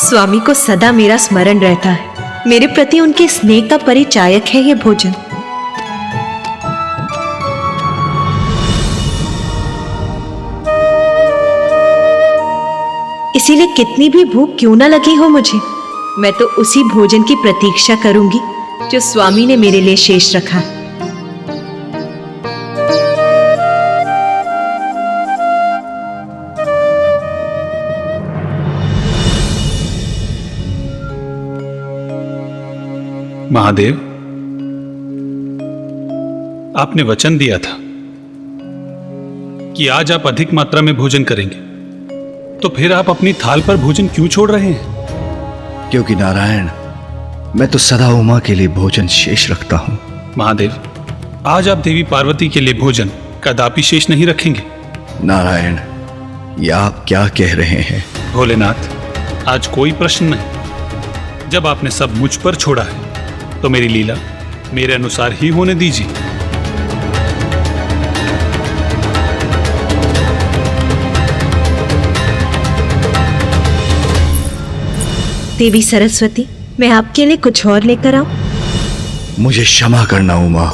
स्वामी को सदा मेरा स्मरण रहता है। मेरे प्रति उनके स्नेह का परिचायक है ये भोजन। इसीलिए कितनी भी भूख क्यों ना लगी हो मुझे, मैं तो उसी भोजन की प्रतीक्षा करूंगी जो स्वामी ने मेरे लिए शेष रखा। महादेव, आपने वचन दिया था कि आज आप अधिक मात्रा में भोजन करेंगे, तो फिर आप अपनी थाल पर भोजन क्यों छोड़ रहे हैं? क्योंकि नारायण, मैं तो सदा उमा के लिए भोजन शेष रखता हूं। महादेव, आज आप देवी पार्वती के लिए भोजन कदापि शेष नहीं रखेंगे। नारायण, ये आप क्या कह रहे हैं? भोलेनाथ, आज कोई प्रश्न नहीं। जब आपने सब मुझ पर छोड़ा है तो मेरी लीला मेरे अनुसार ही होने दीजिए। देवी सरस्वती, मैं आपके लिए कुछ और लेकर आऊं? मुझे क्षमा करना उमा,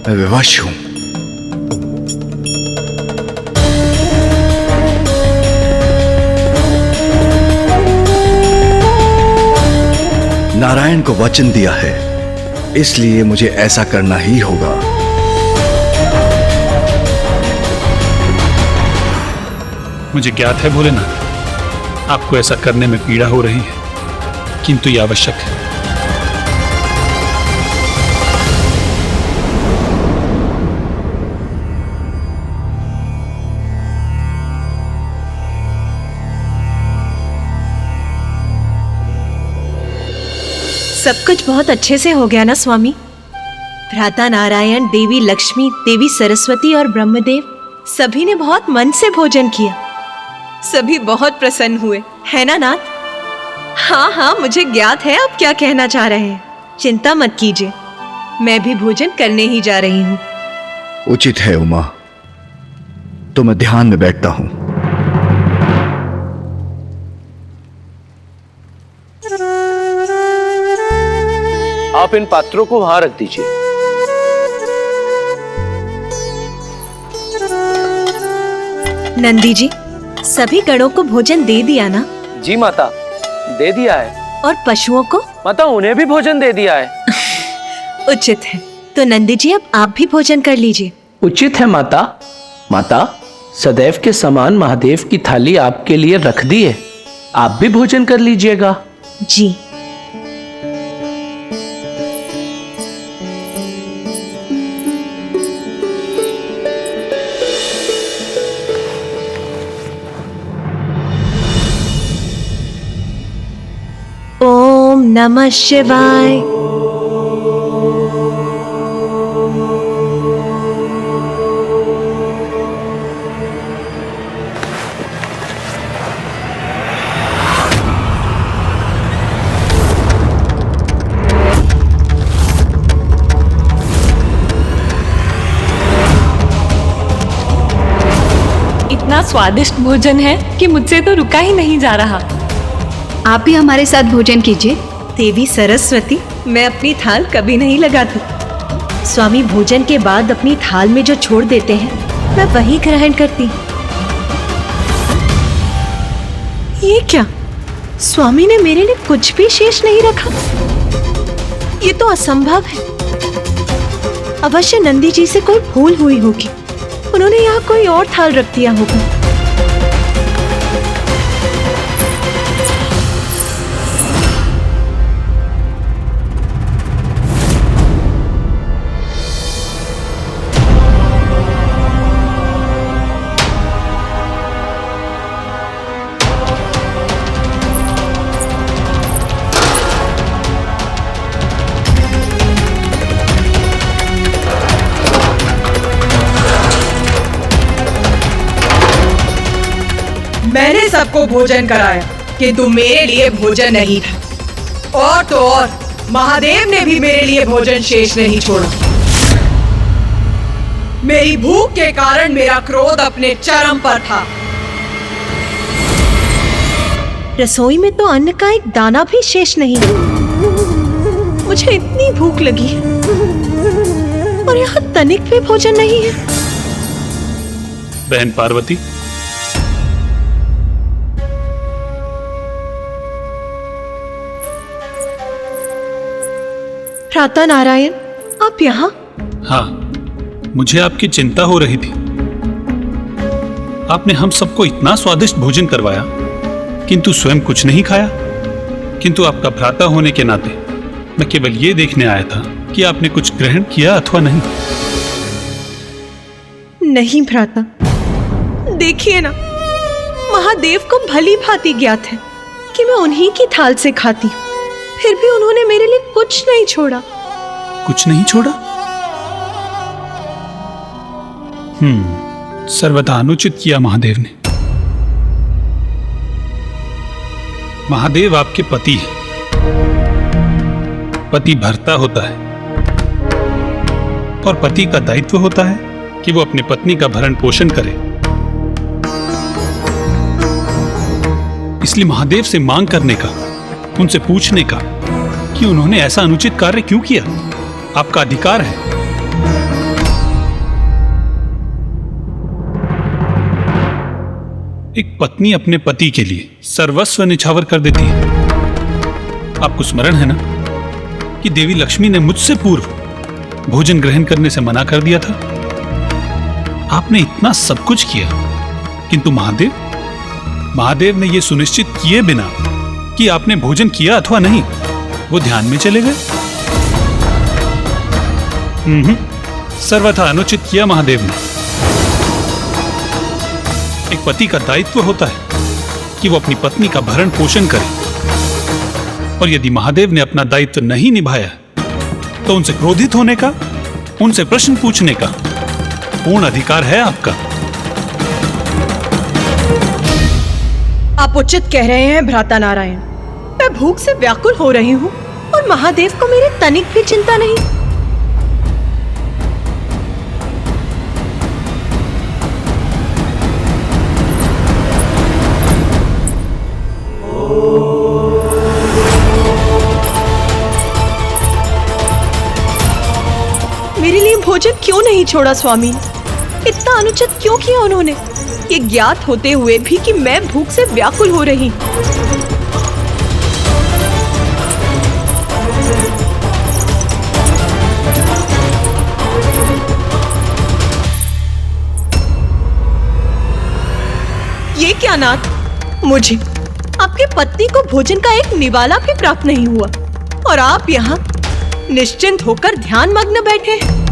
मैं विवश हूं। नारायण को वचन दिया है, इसलिए मुझे ऐसा करना ही होगा। मुझे ज्ञात है भोलेनाथ, आपको ऐसा करने में पीड़ा हो रही है, किंतु यह आवश्यक है। सब कुछ बहुत अच्छे से हो गया ना स्वामी? भ्राता नारायण, देवी लक्ष्मी, देवी सरस्वती और ब्रह्मदेव सभी ने बहुत मन से भोजन किया। सभी बहुत प्रसन्न हुए, है ना नाथ? हाँ हाँ, मुझे ज्ञात है आप क्या कहना चाह रहे हैं। चिंता मत कीजिए, मैं भी भोजन करने ही जा रही हूँ। उचित है उमा, तो मैं ध्यान में बैठता हूं। आप इन पात्रों को वहां रख दीजिए। नंदी जी, सभी गणों को भोजन दे दिया ना? जी माता, दे दिया है। और पशुओं को? माता, उन्हें भी भोजन दे दिया है। उचित है, तो नंदी जी अब आप भी भोजन कर लीजिए। उचित है माता। माता, सदैव के समान महादेव की थाली आपके लिए रख दी है, आप भी भोजन कर लीजिएगा। जी। ओम नमः शिवाय। इतना स्वादिष्ट भोजन है कि मुझसे तो रुका ही नहीं जा रहा। आप भी हमारे साथ भोजन कीजिए। देवी सरस्वती, मैं अपनी थाल कभी नहीं लगाती। स्वामी भोजन के बाद अपनी थाल में जो छोड़ देते हैं, मैं वही ग्रहण करती हूँ। ये क्या? स्वामी ने मेरे लिए कुछ भी शेष नहीं रखा। ये तो असंभव है। अवश्य नंदी जी से कोई भूल हुई होगी, उन्होंने यहाँ कोई और थाल रख दिया होगा। मैंने सबको भोजन कराया, किंतु मेरे लिए भोजन नहीं था। और तो और महादेव ने भी मेरे लिए भोजन शेष नहीं छोड़ा। मेरी भूख के कारण मेरा क्रोध अपने चरम पर था। रसोई में तो अन्न का एक दाना भी शेष नहीं। मुझे इतनी भूख लगी है और यहाँ तनिक भी भोजन नहीं है। बहन पार्वती, भ्राता नारायण, आप यहाँ? हाँ, मुझे आपकी चिंता हो रही थी। आपने हम सबको इतना स्वादिष्ट भोजन करवाया, किंतु स्वयं कुछ नहीं खाया। किंतु आपका भ्राता होने के नाते मैं केवल ये देखने आया था कि आपने कुछ ग्रहण किया अथवा नहीं। नहीं भ्राता, देखिए ना, महादेव को भली भांति ज्ञात है कि मैं उन्हीं की थाल से खाती हूँ, फिर भी उन्होंने मेरे लिए कुछ नहीं छोड़ा। कुछ नहीं छोड़ा? सर्वथा अनुचित किया महादेव ने। महादेव आपके पति है। पति भर्ता होता है और पति का दायित्व होता है कि वो अपनी पत्नी का भरण पोषण करे। इसलिए महादेव से मांग करने का, उनसे पूछने का कि उन्होंने ऐसा अनुचित कार्य क्यों किया, आपका अधिकार है। एक पत्नी अपने पति के लिए सर्वस्व निछावर कर देती है। आपको स्मरण है ना कि देवी लक्ष्मी ने मुझसे पूर्व भोजन ग्रहण करने से मना कर दिया था। आपने इतना सब कुछ किया, किंतु महादेव ने यह सुनिश्चित किए बिना कि आपने भोजन किया अथवा नहीं, वो ध्यान में चले गए। सर्वथा अनुचित किया महादेव ने। एक पति का दायित्व होता है कि वो अपनी पत्नी का भरण पोषण करे, और यदि महादेव ने अपना दायित्व नहीं निभाया तो उनसे क्रोधित होने का, उनसे प्रश्न पूछने का पूर्ण अधिकार है आपका। आप उचित कह रहे हैं भ्राता नारायण। मैं भूख से व्याकुल हो रही हूँ और महादेव को मेरी तनिक भी चिंता नहीं। मेरे लिए भोजन क्यों नहीं छोड़ा स्वामी? इतना अनुचित क्यों किया उन्होंने, ये ज्ञात होते हुए भी कि मैं भूख से व्याकुल हो रही। ये क्या नाथ, मुझे आपके पत्नी को भोजन का एक निवाला भी प्राप्त नहीं हुआ और आप यहाँ निश्चिंत होकर ध्यान मग्न बैठे हैं।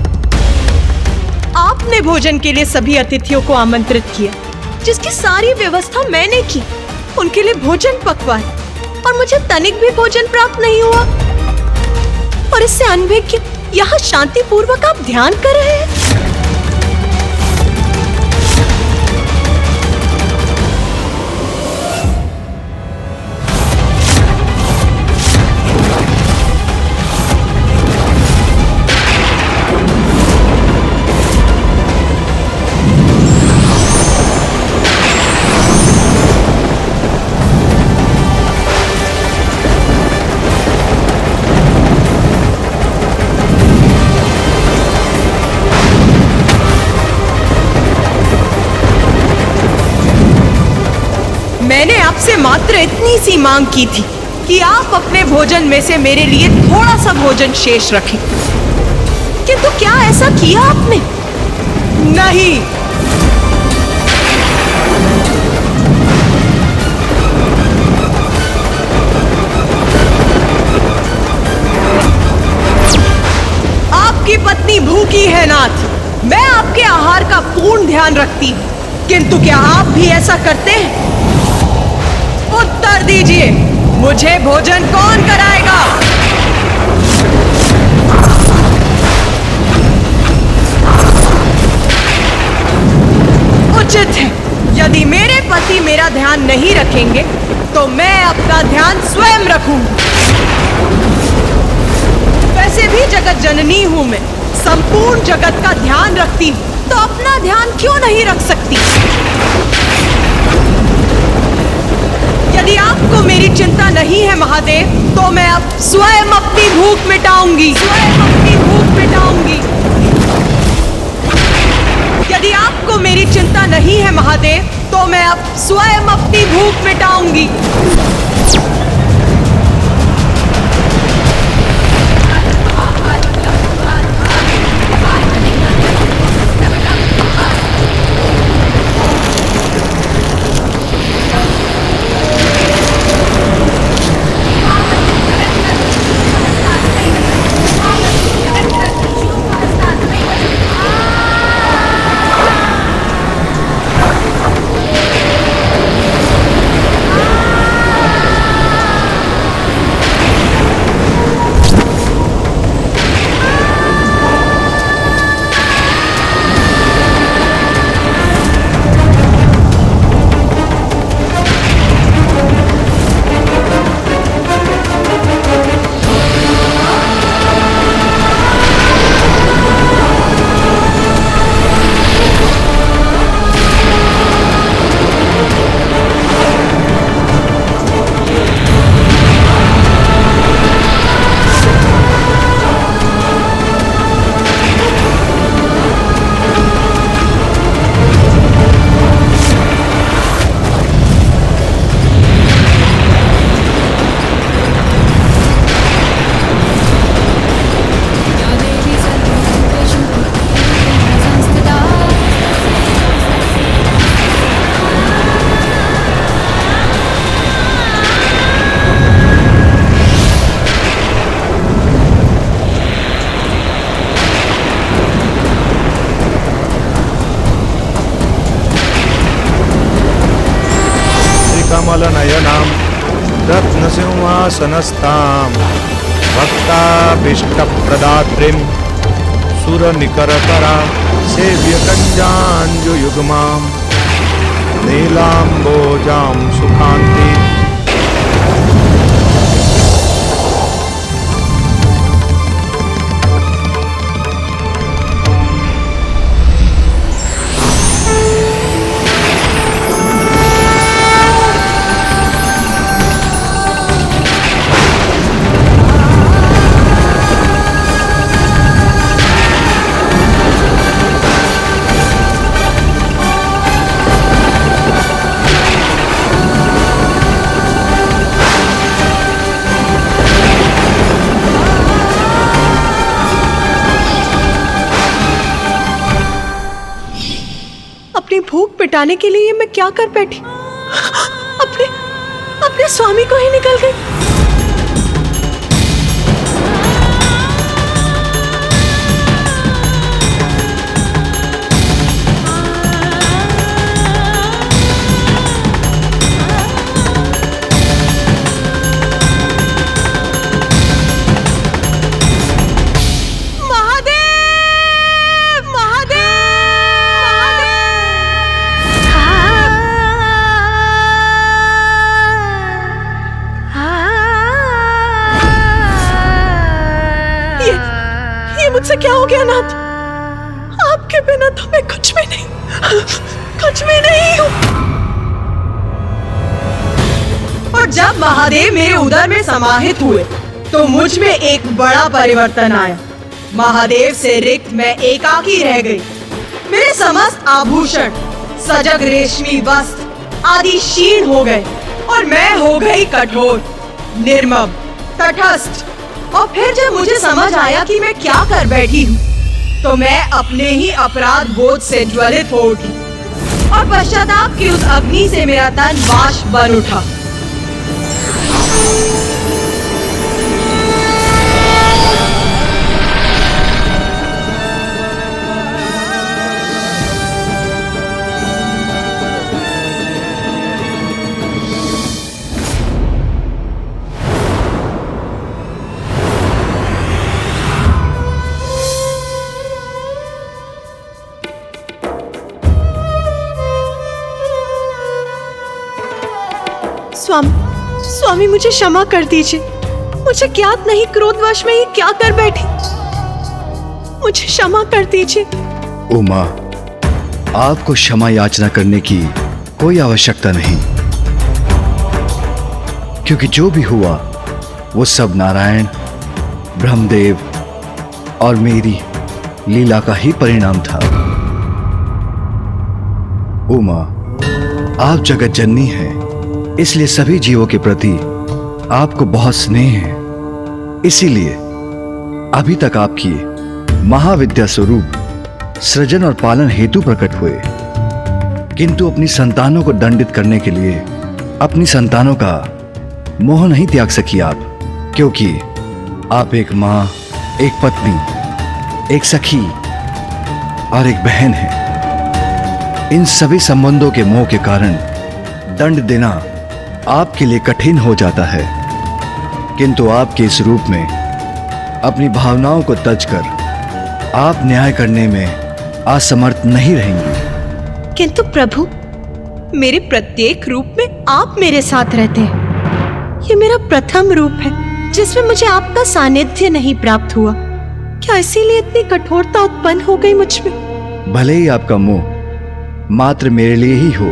आपने भोजन के लिए सभी अतिथियों को आमंत्रित किया, जिसकी सारी व्यवस्था मैंने की, उनके लिए भोजन पकवाए, और मुझे तनिक भी भोजन प्राप्त नहीं हुआ। और इससे अनभिज्ञ यहाँ शांति पूर्वक आप ध्यान कर रहे हैं। मैंने आपसे मात्र इतनी सी मांग की थी कि आप अपने भोजन में से मेरे लिए थोड़ा सा भोजन शेष रखें, किंतु क्या ऐसा किया आपने? नहीं। आपकी पत्नी भूखी है नाथ, मैं आपके आहार का पूर्ण ध्यान रखती हूँ, किंतु क्या आप भी ऐसा करते हैं? उत्तर दीजिए, मुझे भोजन कौन कराएगा? उचित है, यदि मेरे पति मेरा ध्यान नहीं रखेंगे तो मैं अपना ध्यान स्वयं रखूंगी। वैसे भी जगत जननी हूं मैं, संपूर्ण जगत का ध्यान रखती हूं, तो अपना ध्यान क्यों नहीं रख सकती? यदि आप आपको मेरी चिंता नहीं है महादेव, तो मैं अब स्वयं अपनी भूख मिटाऊंगी, स्वयं अपनी भूख मिटाऊंगी। यदि आपको मेरी चिंता नहीं है महादेव, तो मैं अब स्वयं अपनी भूख मिटाऊंगी। कमलनयनां रत्नसिंहासनस्थां भक्ताभीष्टप्रदात्रीं सुरनिकरकरां सेव्यकञ्जाञ्जुयुग्मां नीलाम्बोजां सुखान्ति। अपनी भूख मिटाने के लिए मैं क्या कर बैठी? अपने स्वामी को ही निकल गई। मुझसे क्या हो गया नाथ? आपके बिना तो मैं कुछ भी नहीं हूँ। और जब महादेव मेरे उदर में समाहित हुए तो मुझ में एक बड़ा परिवर्तन आया। महादेव से रिक्त मैं एकाकी रह गई। मेरे समस्त आभूषण, सजग रेशमी वस्त्र आदि क्षीण हो गए और मैं हो गई कठोर, निर्मम, तटस्थ। और फिर जब मुझे समझ आया कि मैं क्या कर बैठी हूँ, तो मैं अपने ही अपराध बोध से ज्वलित हो उठी और पश्चाताप की उस अग्नि से मेरा तन वाष्प बन उठा। स्वामी मुझे क्षमा कर दीजिए। मुझे ज्ञात नहीं क्रोधवश में ये क्या कर बैठी। मुझे क्षमा कर दीजिए। उमा, आपको क्षमा याचना करने की कोई आवश्यकता नहीं। क्योंकि जो भी हुआ वो सब नारायण, ब्रह्मदेव और मेरी लीला का ही परिणाम था। उमा, आप जगत जननी हैं, इसलिए सभी जीवों के प्रति आपको बहुत स्नेह है। इसीलिए अभी तक आपकी महाविद्या स्वरूप सृजन और पालन हेतु प्रकट हुए, किंतु अपनी संतानों को दंडित करने के लिए अपनी संतानों का मोह नहीं त्याग सकी आप, क्योंकि आप एक मां, एक पत्नी, एक सखी और एक बहन हैं। इन सभी संबंधों के मोह के कारण दंड देना आपके लिए कठिन हो जाता है, किंतु आपके इस रूप में अपनी भावनाओं को तजकर आप न्याय करने में असमर्थ नहीं रहेंगी। किंतु प्रभु, मेरे प्रत्येक रूप में आप मेरे साथ रहते हैं। ये मेरा प्रथम रूप है जिसमें मुझे आपका सानिध्य नहीं प्राप्त हुआ। क्या इसीलिए इतनी कठोरता उत्पन्न हो गई मुझ में? भले ही आपका मोह मात्र मेरे लिए ही हो,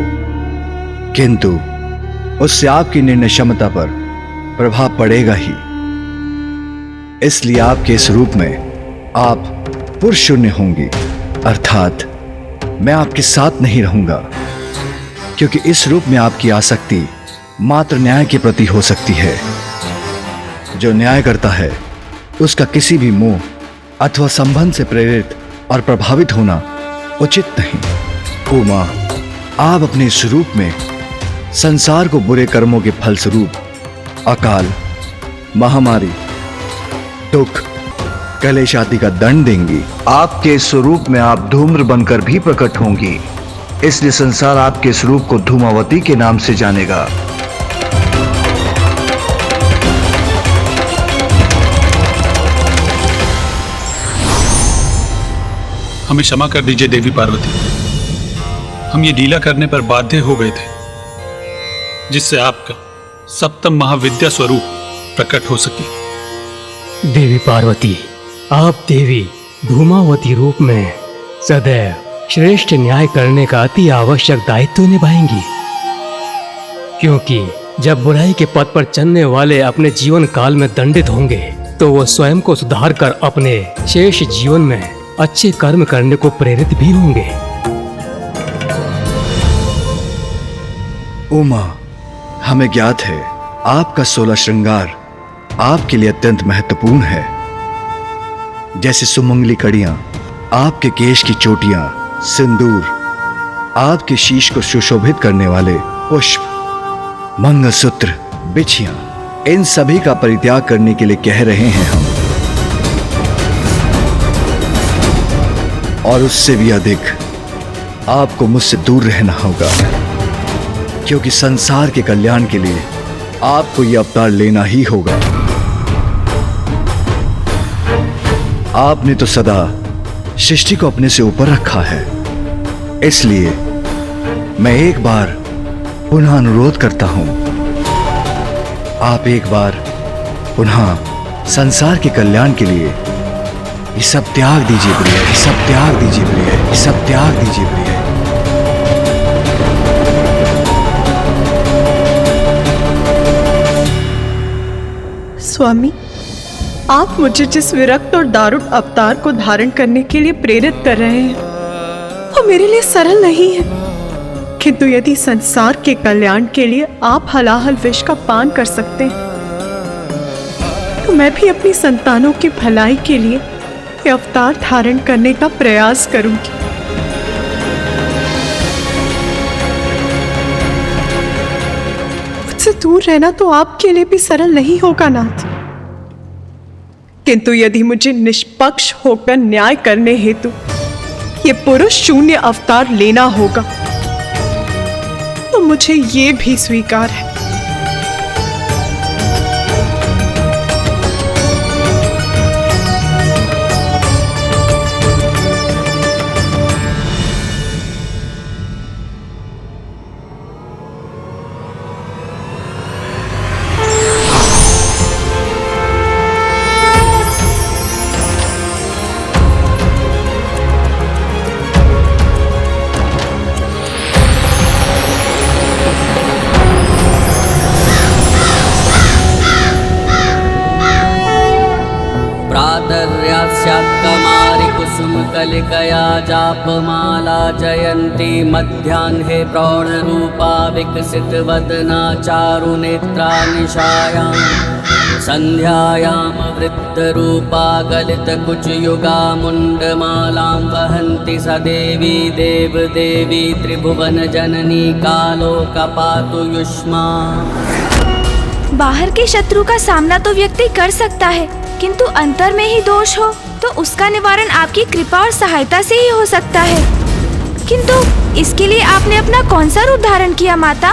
किंतु उससे आपकी निर्णय क्षमता पर प्रभाव पड़ेगा ही। इसलिए आपके इस रूप में आप पुरुष शून्य होंगी, अर्थात मैं आपके साथ नहीं रहूंगा, क्योंकि इस रूप में आपकी आसक्ति मात्र न्याय के प्रति हो सकती है। जो न्याय करता है उसका किसी भी मोह अथवा संबंध से प्रेरित और प्रभावित होना उचित नहीं। उमा, आप अपने इस रूप में संसार को बुरे कर्मों के फलस्वरूप अकाल, महामारी, दुख, कलेश आदि का दंड देंगी। आपके इस स्वरूप में आप धूम्र बनकर भी प्रकट होंगी, इसलिए संसार आपके स्वरूप को धूमावती के नाम से जानेगा। हमें क्षमा कर दीजिए देवी पार्वती, हम ये लीला करने पर बाध्य हो गए थे, जिससे आपका सप्तम महाविद्या स्वरूप प्रकट हो सके। देवी पार्वती, आप देवी धूमावती रूप में सदैव श्रेष्ठ न्याय करने का अति आवश्यक दायित्व निभाएंगी, क्योंकि जब बुराई के पथ पर चलने वाले अपने जीवन काल में दंडित होंगे तो वो स्वयं को सुधार कर अपने शेष जीवन में अच्छे कर्म करने को प्रेरित भी होंगे। उमा, हमें ज्ञात है आपका 16 श्रृंगार आपके लिए अत्यंत महत्वपूर्ण है, जैसे सुमंगली कड़ियां, आपके केश की चोटियां, सिंदूर, आपके शीश को सुशोभित करने वाले पुष्प, मंगलसूत्र, बिछियां, इन सभी का परित्याग करने के लिए कह रहे हैं हम। और उससे भी अधिक आपको मुझसे दूर रहना होगा, क्योंकि संसार के कल्याण के लिए आपको यह अवतार लेना ही होगा। आपने तो सदा सृष्टि को अपने से ऊपर रखा है, इसलिए मैं एक बार पुनः अनुरोध करता हूं, आप एक बार पुनः संसार के कल्याण के लिए ये सब त्याग दीजिए प्रिय, ये सब त्याग दीजिए प्रिय, ये सब त्याग दीजिए प्रिय। स्वामी, आप मुझे जिस विरक्त और दारुण अवतार को धारण करने के लिए प्रेरित कर रहे हैं वो मेरे लिए सरल नहीं है, किंतु यदि संसार के कल्याण के लिए आप हलाहल विष का पान कर सकते हैं तो मैं भी अपनी संतानों की भलाई के लिए ये अवतार धारण करने का प्रयास करूंगी। मुझसे दूर रहना तो आपके लिए भी सरल नहीं होगा नाथ, किंतु यदि मुझे निष्पक्ष होकर न्याय करने हेतु ये पुरुष शून्य अवतार लेना होगा तो मुझे ये भी स्वीकार है। स्यात्कमारि कुसुमकलिकया जापमाला जयन्ती मध्याह्ने प्रौढरूपा विकसितवदना चारुनेत्रा निशायां सन्ध्यायां वृद्धरूपा गलितकुचयुगा मुण्डमालां वहन्ति स देवी देवदेवी त्रिभुवनजननी कालोकपातु युष्मा। बाहर के शत्रु का सामना तो व्यक्ति कर सकता है, किंतु अंतर में ही दोष हो तो उसका निवारण आपकी कृपा और सहायता से ही हो सकता है। किंतु इसके लिए आपने अपना कौन सा रूप धारण किया माता?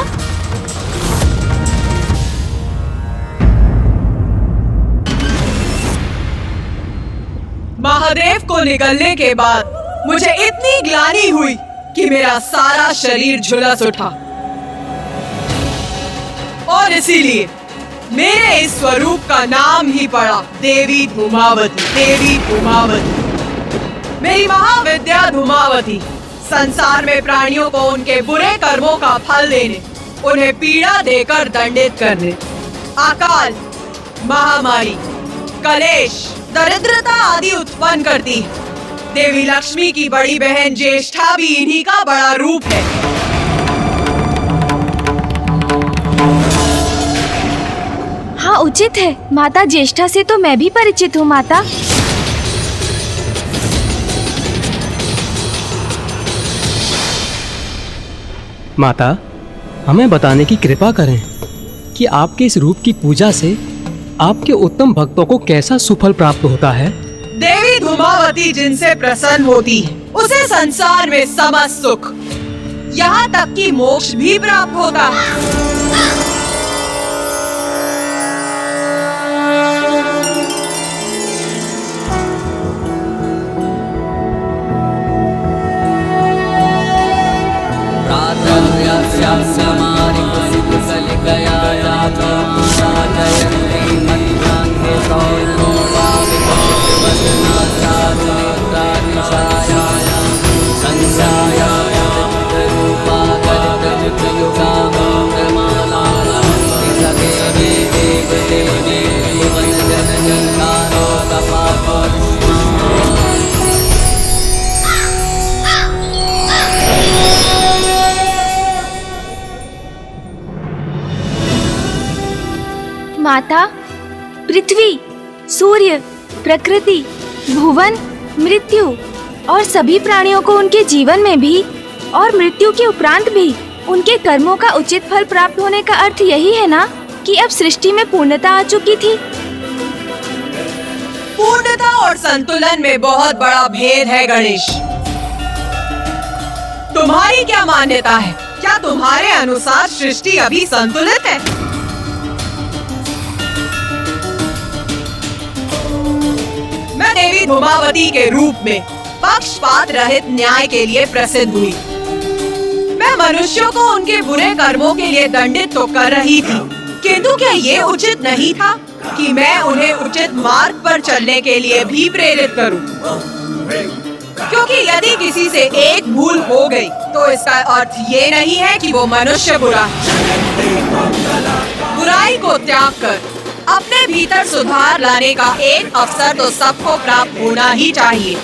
महादेव को निकलने के बाद मुझे इतनी ग्लानि हुई कि मेरा सारा शरीर झुलस उठा और इसीलिए मेरे इस स्वरूप का नाम ही पड़ा देवी धूमावती। देवी धूमावती मेरी महाविद्या धूमावती संसार में प्राणियों को उनके बुरे कर्मों का फल देने, उन्हें पीड़ा देकर दंडित करने, अकाल, महामारी, कलेश, दरिद्रता आदि उत्पन्न करती है। देवी लक्ष्मी की बड़ी बहन ज्येष्ठा भी इन्हीं का बड़ा रूप है। हाँ, उचित है। माता ज्येष्ठा से तो मैं भी परिचित हूँ माता। माता, हमें बताने की कृपा करें कि आपके इस रूप की पूजा से आपके उत्तम भक्तों को कैसा सुफल प्राप्त होता है। देवी धूमावती जिनसे प्रसन्न होती है उसे संसार में समस्त सुख, यहाँ तक कि मोक्ष भी प्राप्त होता है। माता, पृथ्वी, सूर्य, प्रकृति, भुवन, मृत्यु और सभी प्राणियों को उनके जीवन में भी और मृत्यु के उपरांत भी उनके कर्मों का उचित फल प्राप्त होने का अर्थ यही है ना कि अब सृष्टि में पूर्णता आ चुकी थी। पूर्णता और संतुलन में बहुत बड़ा भेद है गणेश। तुम्हारी क्या मान्यता है? क्या तुम्हारे अनुसार सृष्टि अभी संतुलित है? मैं देवी धूमावती के रूप में पक्षपात रहित न्याय के लिए प्रसिद्ध हुई। मैं मनुष्यों को उनके बुरे कर्मों के लिए दंडित तो कर रही थी, किंतु क्या ये उचित नहीं था कि मैं उन्हें उचित मार्ग पर चलने के लिए भी प्रेरित करूं? क्योंकि यदि किसी से एक भूल हो गई तो इसका अर्थ ये नहीं है कि वो मनुष्य बुरा है। बुराई को त्याग कर अपने भीतर सुधार लाने का एक अवसर तो सबको प्राप्त होना ही चाहिए।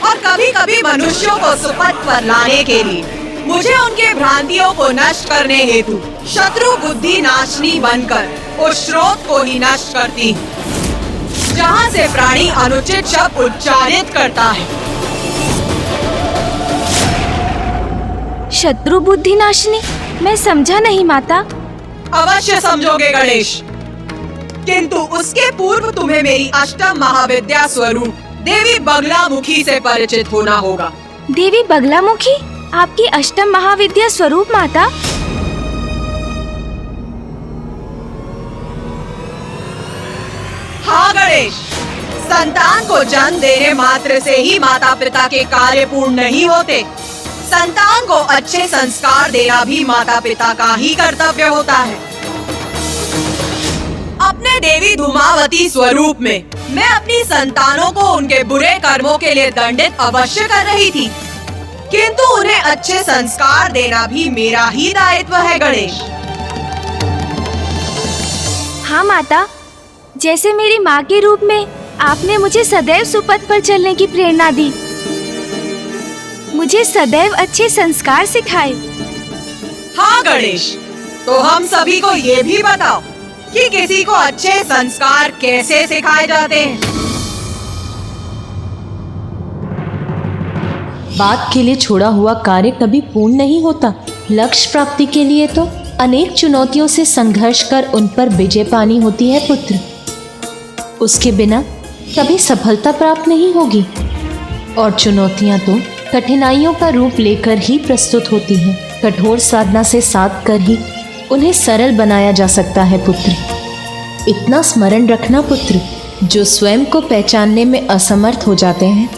और कभी कभी मनुष्यों को सुपथ पर लाने के लिए मुझे उनके भ्रांतियों को नष्ट करने हेतु शत्रु बुद्धि नाशनी बनकर उस स्रोत को ही नष्ट करती है जहाँ से प्राणी अनुचित शब्द उच्चारित करता है। शत्रु बुद्धि नाशनी? मैं समझा नहीं माता। अवश्य समझोगे गणेश, किंतु उसके पूर्व तुम्हें मेरी अष्टम महाविद्या स्वरूप देवी बगलामुखी से परिचित होना होगा। देवी बगलामुखी? आपकी अष्टम महाविद्या स्वरूप माता? हाँ गणेश, संतान को जन्म देने मात्र से ही माता पिता के कार्य पूर्ण नहीं होते। संतान को अच्छे संस्कार देना भी माता पिता का ही कर्तव्य होता है। अपने देवी धूमावती स्वरूप में मैं अपनी संतानों को उनके बुरे कर्मों के लिए दंडित अवश्य कर रही थी, किंतु उन्हें अच्छे संस्कार देना भी मेरा ही दायित्व है गणेश। हाँ माता, जैसे मेरी माँ के रूप में आपने मुझे सदैव सुपथ पर चलने की प्रेरणा दी, मुझे सदैव अच्छे संस्कार सिखाए। हाँ गणेश, तो हम सभी को ये भी बताओ कि किसी को अच्छे संस्कार कैसे सिखाए जाते हैं। बात के लिए छोड़ा हुआ कार्य कभी पूर्ण नहीं होता। लक्ष्य प्राप्ति के लिए तो अनेक चुनौतियों से संघर्ष कर उन पर विजय पानी होती है पुत्र। उसके बिना कभी सफलता प्राप्त नहीं होगी। और चुनौतियां तो कठिनाइयों का रूप लेकर ही प्रस्तुत होती हैं। कठोर साधना से साध कर ही उन्हें सरल बनाया जा सकता है पुत्र। इतना स्मरण रखना पुत्र, जो स्वयं को पहचानने में असमर्थ हो जाते हैं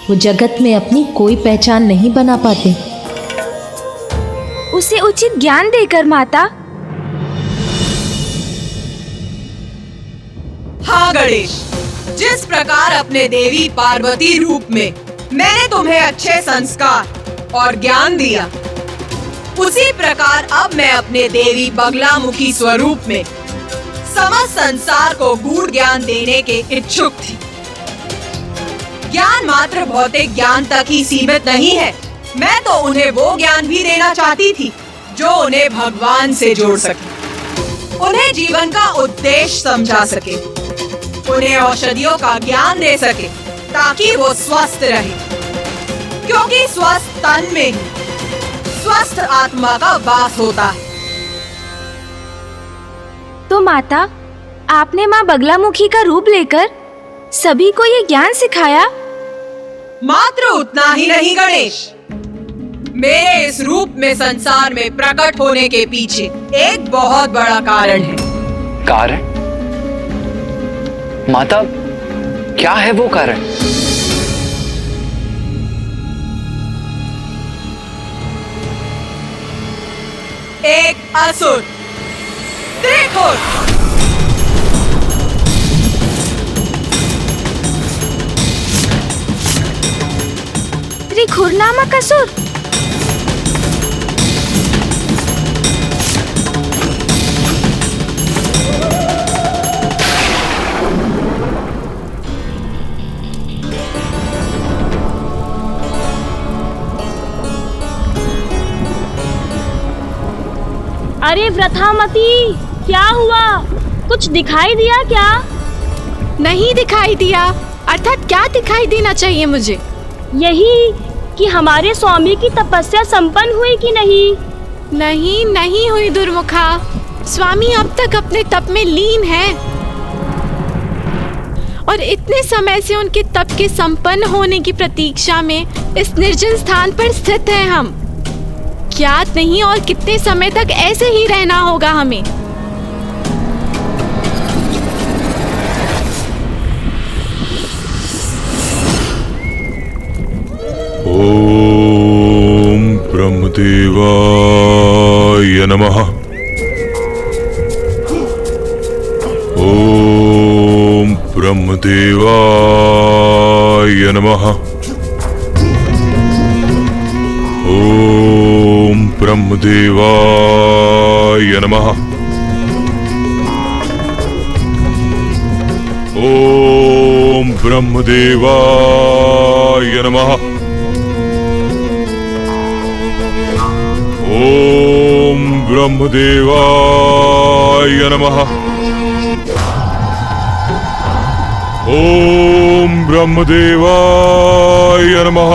वो जगत में अपनी कोई पहचान नहीं बना पाते। उसे उचित ज्ञान देकर माता। हाँ गणेश, जिस प्रकार अपने देवी पार्वती रूप में मैंने तुम्हें अच्छे संस्कार और ज्ञान दिया, उसी प्रकार अब मैं अपने देवी बगलामुखी स्वरूप में समस्त संसार को गूढ़ ज्ञान देने के इच्छुक थी। ज्ञान मात्र भौतिक ज्ञान तक ही सीमित नहीं है। मैं तो उन्हें वो ज्ञान भी देना चाहती थी जो उन्हें भगवान से जोड़ सके, उन्हें जीवन का उद्देश्य समझा सके, उन्हें औषधियों का ज्ञान दे सके ताकि वो स्वस्थ रहे, क्योंकि स्वस्थ तन में ही स्वस्थ आत्मा का वास होता है। तो माता, आपने माँ बगलामुखी का रूप लेकर सभी को ये ज्ञान सिखाया? मात्र उतना ही नहीं गणेश, मेरे इस रूप में संसार में प्रकट होने के पीछे एक बहुत बड़ा कारण है। कारण? माता, क्या है वो कारण? एक असुर त्रिकुर। त्रिकुर नामक असुर? अरे व्रथामती, क्या हुआ? कुछ दिखाई दिया क्या? नहीं दिखाई दिया। अर्थात क्या दिखाई देना चाहिए मुझे? यही कि हमारे स्वामी की तपस्या संपन्न हुई कि नहीं? नहीं हुई दुर्मुखा। स्वामी अब तक अपने तप में लीन है और इतने समय से उनके तप के संपन्न होने की प्रतीक्षा में इस निर्जन स्थान पर स्थित हैं हम। ज्ञात नहीं और कितने समय तक ऐसे ही रहना होगा हमें। ओम ब्रह्मदेवाय नमः। ओम ब्रह्मदेवाय नमः। ओम ब्रह्मदेवाय नमः। ओम ब्रह्मदेवाय नमः। ओम ब्रह्मदेवाय नमः। ओम ब्रह्मदेवाय नमः।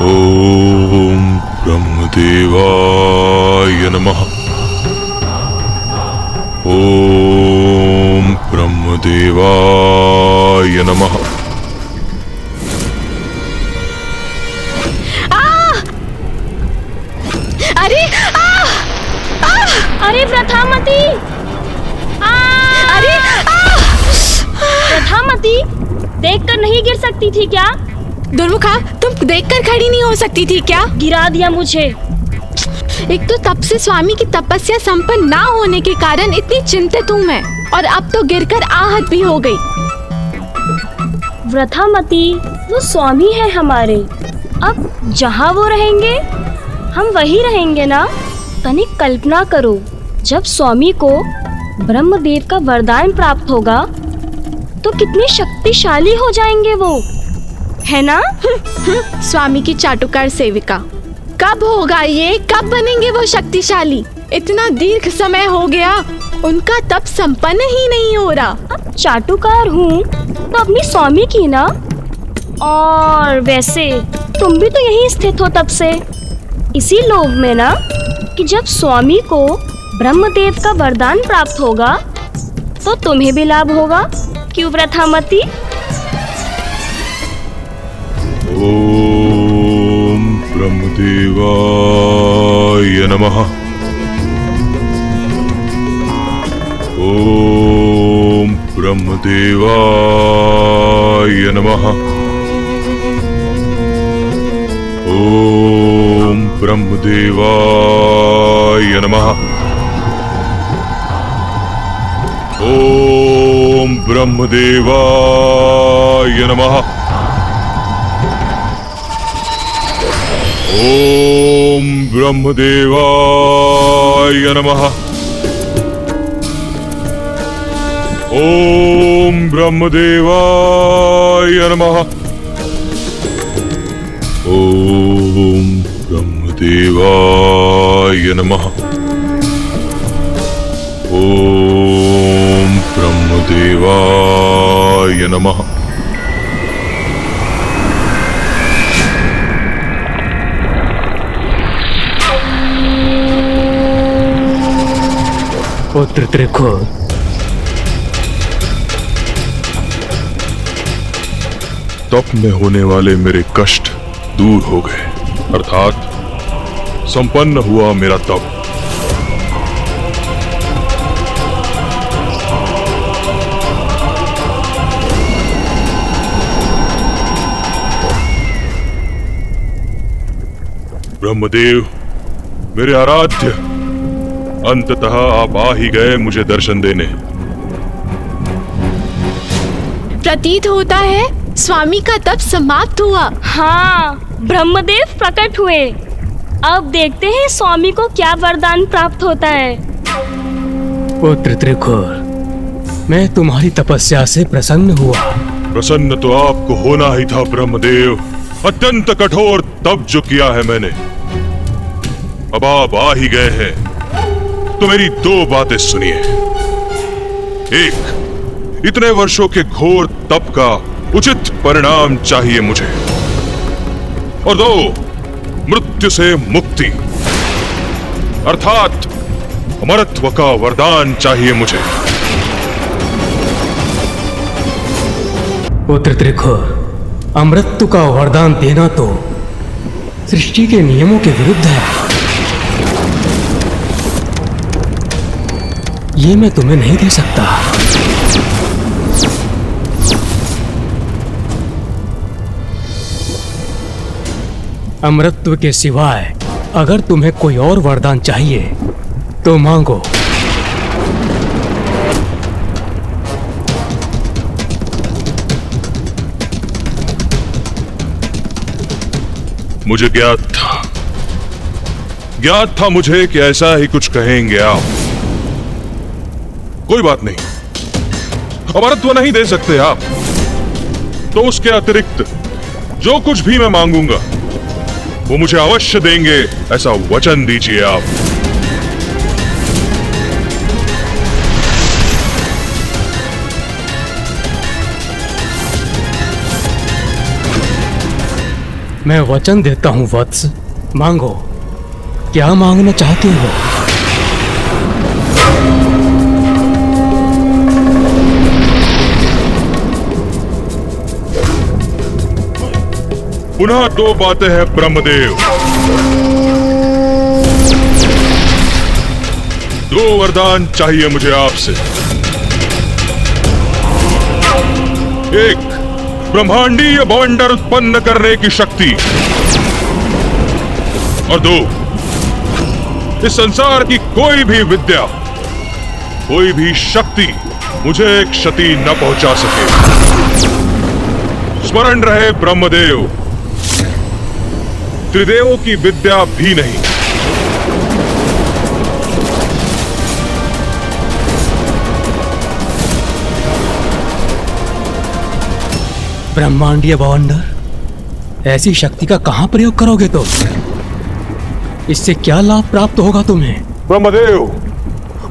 ओम ब्रह्मदेवाय नमः। ओम ब्रह्मदेवाय नमः। अरे व्रथामती! अरे व्रथामती, देखकर नहीं गिर सकती थी क्या? दुर्मुखा, तुम देखकर खड़ी नहीं हो सकती थी क्या? गिरा दिया मुझे। एक तो तब से स्वामी की तपस्या संपन्न ना होने के कारण इतनी चिंतित हूँ मैं, और अब तो गिरकर आहत भी हो गई। व्रथामती, वो स्वामी है हमारे। अब जहाँ वो रहेंगे हम वही रहेंगे ना। तनिक कल्पना करो, जब स्वामी को ब्रह्मदेव का वरदान प्राप्त होगा तो कितने शक्तिशाली हो जाएंगे वो, है ना? स्वामी की चाटुकार सेविका, कब होगा ये? कब बनेंगे वो शक्तिशाली? इतना दीर्घ समय हो गया, उनका तप संपन्न ही नहीं हो रहा। अब चाटुकार हूँ तो अपनी स्वामी की ना। और वैसे तुम भी तो यहीं स्थित हो तब से, इसी लोभ में ना कि जब स्वामी को ब्रह्मदेव का वरदान प्राप्त होगा तो तुम्हें भी लाभ होगा। क्यों प्रथामती? ओम ब्रह्मदेवाय नमः। ओम ब्रह्मदेवाय नमः। ओम ब्रह्मदेवाय नमः। ओम ब्रह्मदेवाय नमः। ओम ब्रह्मदेवाय नमः। ओम ब्रह्मदेवाय नमः। ओम ब्रह्मदेवाय नमः। ओम ब्रह्मदेवाय नमः। पुत्र त्रिखुर, तप में होने वाले मेरे कष्ट दूर हो गए, अर्थात संपन्न हुआ मेरा तप। ब्रह्मदेव, मेरे आराध्य, अंततः आप आ ही गए मुझे दर्शन देने। प्रतीत होता है स्वामी का तप समाप्त हुआ। हाँ, ब्रह्मदेव प्रकट हुए। अब देखते हैं स्वामी को क्या वरदान प्राप्त होता है। पुत्र त्रिखुर, मैं तुम्हारी तपस्या से प्रसन्न हुआ। प्रसन्न तो आपको होना ही था ब्रह्मदेव। अत्यंत कठोर तप जो किया है मैंने, अब आप आ ही गए हैं तो मेरी दो बातें सुनिए। एक, इतने वर्षों के घोर तप का उचित परिणाम चाहिए मुझे, और दो, मृत्यु से मुक्ति अर्थात अमरत्व का वरदान चाहिए मुझे। पुत्र त्रिखुर, अमृत्यु का वरदान देना तो सृष्टि के नियमों के विरुद्ध है। ये मैं तुम्हें नहीं दे सकता। अमृतत्व के सिवाय अगर तुम्हें कोई और वरदान चाहिए तो मांगो। मुझे ज्ञात था मुझे कि ऐसा ही कुछ कहेंगे आप। कोई बात नहीं, अमरत्व नहीं दे सकते आप तो उसके अतिरिक्त जो कुछ भी मैं मांगूंगा वो मुझे अवश्य देंगे, ऐसा वचन दीजिए आप। मैं वचन देता हूं वत्स, मांगो। क्या मांगना चाहते हो? पुनः दो बातें हैं ब्रह्मदेव। दो वरदान चाहिए मुझे आपसे। एक, ब्रह्मांडीय बवंडर उत्पन्न करने की शक्ति, और दो, इस संसार की कोई भी विद्या, कोई भी शक्ति मुझे क्षति न पहुंचा सके। स्मरण रहे ब्रह्मदेव, त्रिदेवों की विद्या भी नहीं, ब्रह्मांडीय बवंडर, ऐसी शक्ति का कहाँ प्रयोग करोगे तुम? इससे क्या लाभ प्राप्त होगा तुम्हें? ब्रह्मदेव,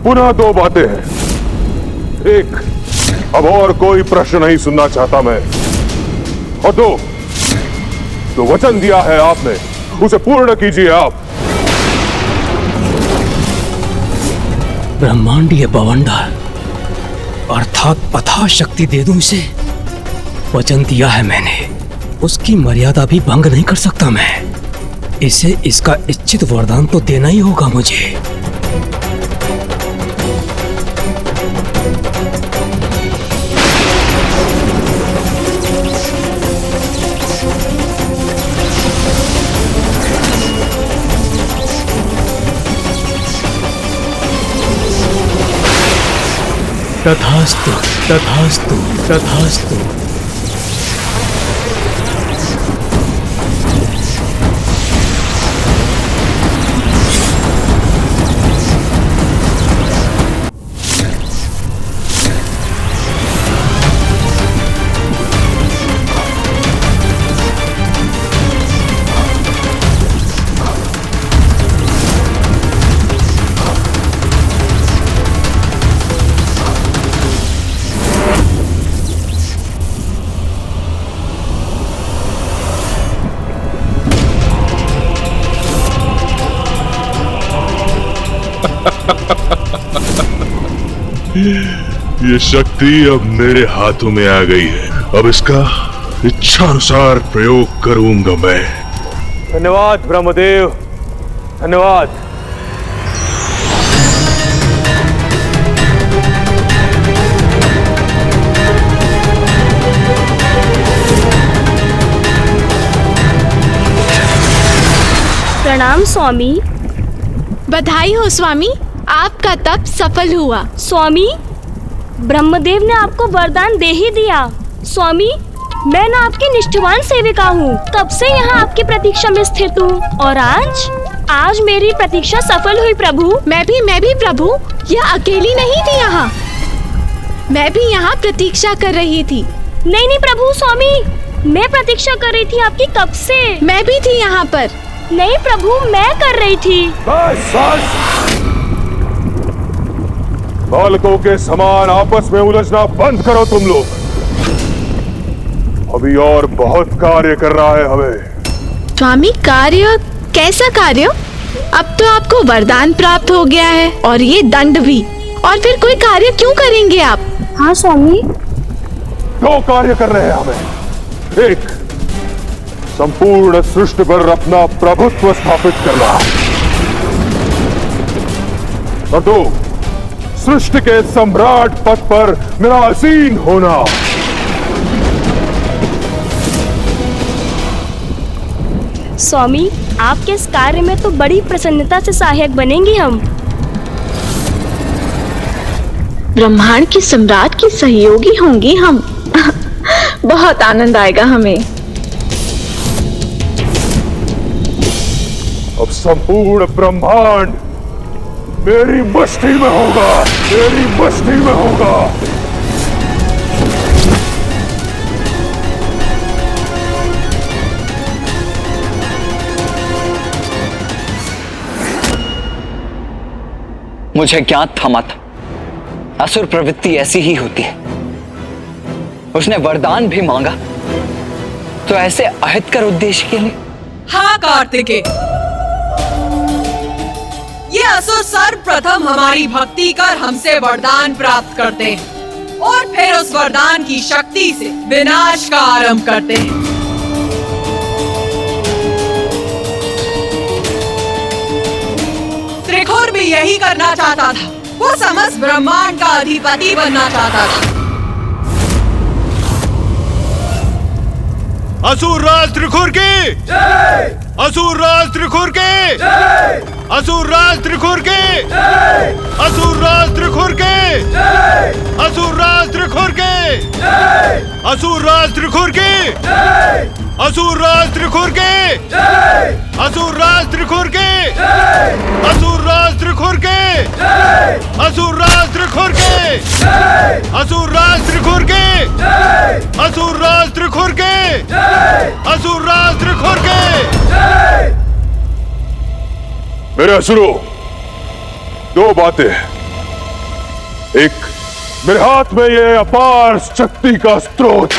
पुनः दो बातें हैं। एक, अब और कोई प्रश्न नहीं सुनना चाहता मैं। और दो, जो वचन दिया है आपने उसे पूर्ण कीजिए आप। ब्रह्मांडीय बवंडर अर्थात पथा शक्ति दे दूं इसे। वचन दिया है मैंने, उसकी मर्यादा भी भंग नहीं कर सकता मैं। इसे इसका इच्छित वरदान तो देना ही होगा मुझे। तथास्तु, तथास्तु, तथास्तु। ये शक्ति अब मेरे हाथों में आ गई है। अब इसका इच्छानुसार प्रयोग करूंगा मैं। धन्यवाद ब्रह्मदेव, धन्यवाद। प्रणाम स्वामी। बधाई हो स्वामी, आपका तप सफल हुआ। स्वामी, ब्रह्मदेव ने आपको वरदान दे ही दिया। स्वामी, मैं ना आपकी निष्ठावान सेविका हूँ, कब से यहाँ आपकी प्रतीक्षा में स्थित हूँ और आज मेरी प्रतीक्षा सफल हुई प्रभु। मैं भी प्रभु, यह अकेली नहीं थी यहाँ, मैं भी यहाँ प्रतीक्षा कर रही थी। नहीं प्रभु, स्वामी, मैं प्रतीक्षा कर रही थी आपकी कब से। मैं भी थी यहाँ पर। नहीं प्रभु, मैं कर रही थी। बालकों के समान आपस में उलझना बंद करो तुम लोग। अभी और बहुत कार्य कर रहा है हमें। स्वामी, कार्य? कैसा कार्य? अब तो आपको वरदान प्राप्त हो गया है और ये दंड भी, और फिर कोई कार्य क्यों करेंगे आप? हाँ स्वामी। दो कार्य कर रहे हैं हमें। एक, संपूर्ण सृष्टि पर अपना प्रभुत्व स्थापित करना, और दो, सृष्टि के सम्राट पद पर मेरा आसीन होना। स्वामी, आपके इस कार्य में तो बड़ी प्रसन्नता से सहायक बनेंगे हम। ब्रह्मांड के सम्राट की सहयोगी होंगी हम। बहुत आनंद आएगा हमें। अब संपूर्ण ब्रह्मांड मेरी मस्ती में होगा, मेरी मस्ती में होगा। मुझे ज्ञात था माता, असुर प्रवृत्ति ऐसी ही होती है। उसने वरदान भी मांगा तो ऐसे अहितकर उद्देश्य के लिए। हाँ कार्तिकेय, ये असुर सर्वप्रथम हमारी भक्ति कर हमसे वरदान प्राप्त करते हैं और फिर उस वरदान की शक्ति से विनाश का आरंभ करते हैं। त्रिखुर भी यही करना चाहता था, वो समस्त ब्रह्मांड का अधिपति बनना चाहता था। असुर राज त्रिखुर की जय! असुर राज त्रिखुर की जय! असुर राज त्रिखुर की जय! असुर राज त्रिखुर की जय! असुर राज त्रिखुर की जय! असुर राज त्रिखुर की जय! असुर राज त्रिखुर की जय! असुर राज त्रिखुर की जय! असुर राज त्रिखुर की जय! असुर राज त्रिखुर की जय! असुर राज त्रिखुर के, असुर राज त्रिखुर के, असुर राज त्रिखुर के। मेरे असुरों, दो बातें। एक, मेरे हाथ में ये अपार शक्ति का स्रोत,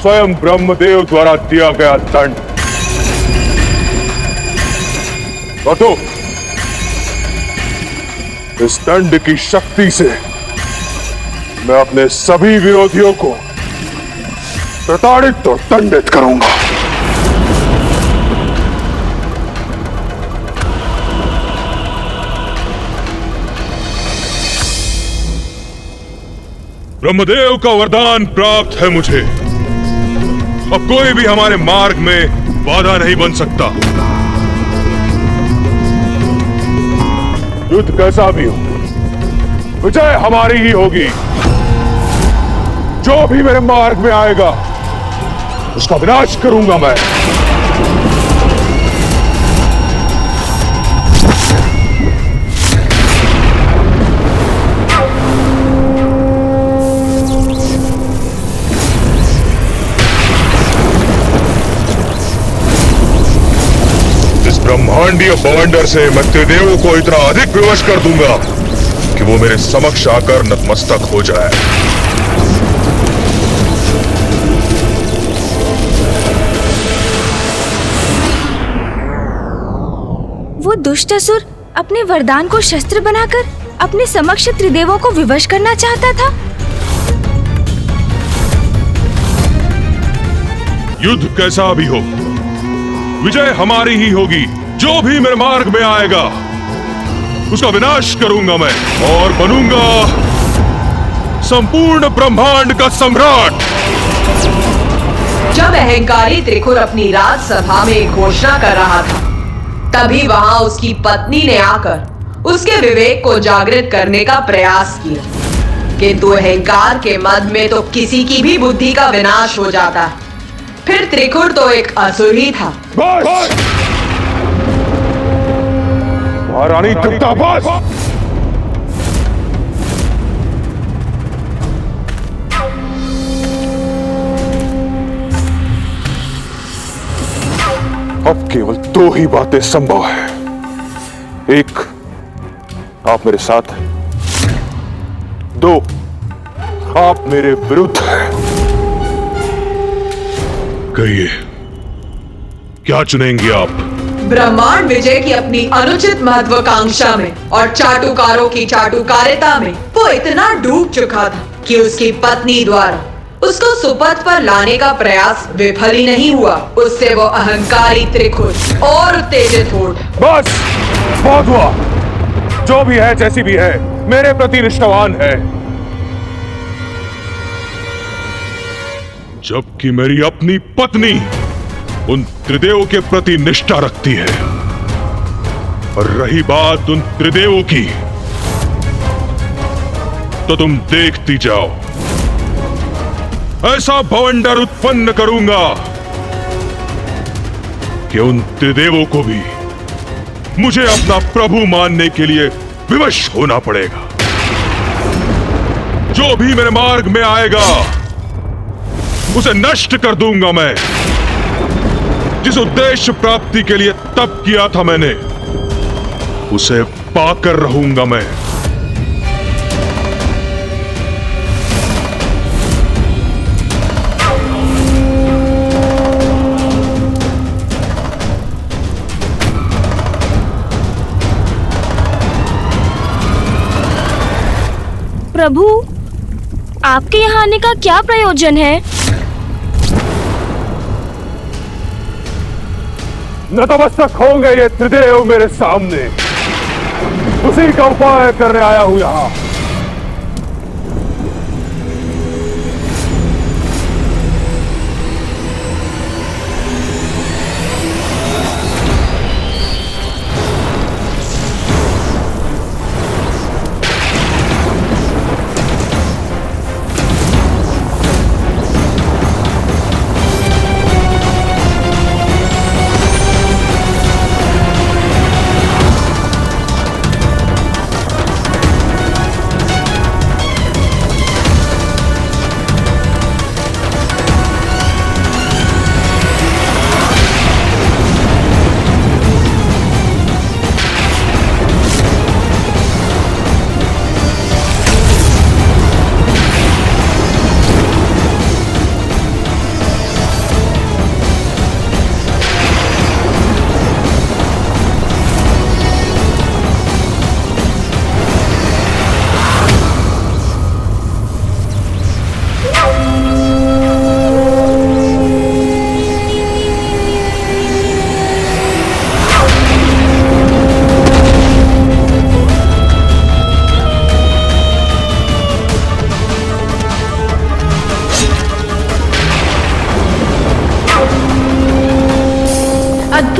स्वयं ब्रह्मदेव द्वारा दिया गया दंड। और दो, इस दंड की शक्ति से मैं अपने सभी विरोधियों को प्रताड़ित और दंडित करूंगा। ब्रह्मदेव का वरदान प्राप्त है मुझे। अब कोई भी हमारे मार्ग में बाधा नहीं बन सकता। युद्ध कैसा भी हो, विजय हमारी ही होगी। जो भी मेरे मार्ग में आएगा उसका विनाश करूंगा मैं। ब्रह्मांडीय बवंडर से मैं त्रिदेवों को इतना अधिक विवश कर दूंगा कि वो मेरे समक्ष आकर नतमस्तक हो जाए। वो दुष्ट असुर अपने वरदान को शस्त्र बनाकर अपने समक्ष त्रिदेवों को विवश करना चाहता था। युद्ध कैसा भी हो, विजय हमारी ही होगी। जो भी मेरे मार्ग में आएगा उसका विनाश करूंगा मैं और बनूंगा संपूर्ण ब्रह्मांड का सम्राट। जब अहंकारी त्रिखुर अपनी राजसभा में घोषणा कर रहा था, तभी वहां उसकी पत्नी ने आकर उसके विवेक को जागृत करने का प्रयास किया। किंतु अहंकार के मद में तो किसी की भी बुद्धि का विनाश हो जाता है। फिर त्रिखुर तो एक असुर ही था। महारानी तृप्ता, बस। अब केवल दो ही बातें संभव है। एक, आप मेरे साथ हैं। दो, आप मेरे विरुद्ध हैं। कहिए, क्या चुनेंगे आप? ब्रह्मांड विजय की अपनी अनुचित महत्वाकांक्षा में और चाटुकारों की चाटुकारिता में वो इतना डूब चुका था कि उसकी पत्नी द्वारा उसको सुपथ पर लाने का प्रयास विफल ही नहीं हुआ। उससे वो अहंकारी त्रिखुर और उत्तेजित हो उठा। बस, बहुत हुआ। जो भी है, जैसी भी है, मेरे प्रति निष्ठावान है। जबकि मेरी अपनी पत्नी उन त्रिदेवों के प्रति निष्ठा रखती है। और रही बात उन त्रिदेवों की, तो तुम देखती जाओ। ऐसा भवंडर उत्पन्न करूंगा कि उन त्रिदेवों को भी मुझे अपना प्रभु मानने के लिए विवश होना पड़ेगा। जो भी मेरे मार्ग में आएगा उसे नष्ट कर दूंगा मैं। जिस उद्देश्य प्राप्ति के लिए तप किया था मैंने, उसे पाकर रहूंगा मैं। प्रभु, आपके यहाँ आने का क्या प्रयोजन है? नतमस्तक होंगे ये त्रिदेव मेरे सामने। उसी का उपाय करने आया हूं यहां।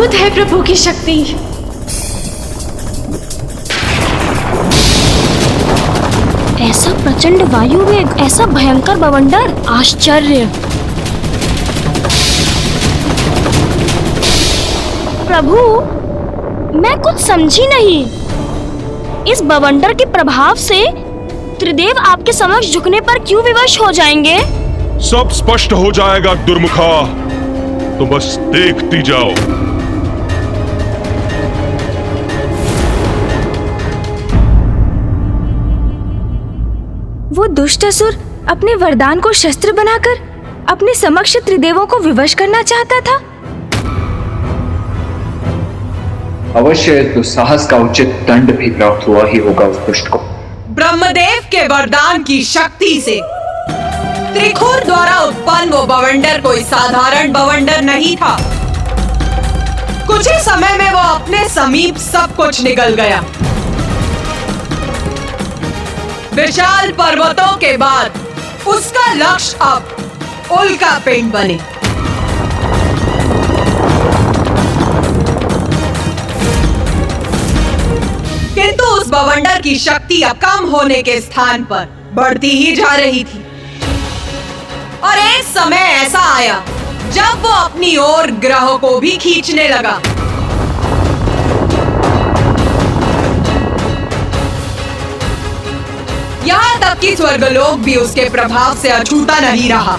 अद्भुत है प्रभु की शक्ति। ऐसा प्रचंड वायु वेग, ऐसा भयंकर बवंडर, आश्चर्य। प्रभु, मैं कुछ समझी नहीं। इस बवंडर के प्रभाव से त्रिदेव आपके समक्ष झुकने पर क्यों विवश हो जाएंगे? सब स्पष्ट हो जाएगा दुर्मुखा, तो बस देखती जाओ। वो दुष्ट असुर अपने वरदान को शस्त्र बनाकर अपने समक्ष त्रिदेवों को विवश करना चाहता था। अवश्य दुस्साहस का उचित दंड भी प्राप्त हुआ ही होगा उस दुष्ट को। ब्रह्मदेव के वरदान की शक्ति से त्रिखुर द्वारा उत्पन्न वो बवंडर कोई साधारण बवंडर नहीं था। कुछ ही समय में वो अपने समीप सब कुछ निगल गया। विशाल पर्वतों के बाद उसका लक्ष्य अब उल्का पिंड बने। किंतु उस बवंडर की शक्ति अब कम होने के स्थान पर बढ़ती ही जा रही थी और एक समय ऐसा आया जब वो अपनी ओर ग्रहों को भी खींचने लगा। यहाँ तक कि स्वर्गलोक भी उसके प्रभाव से अछूता नहीं रहा।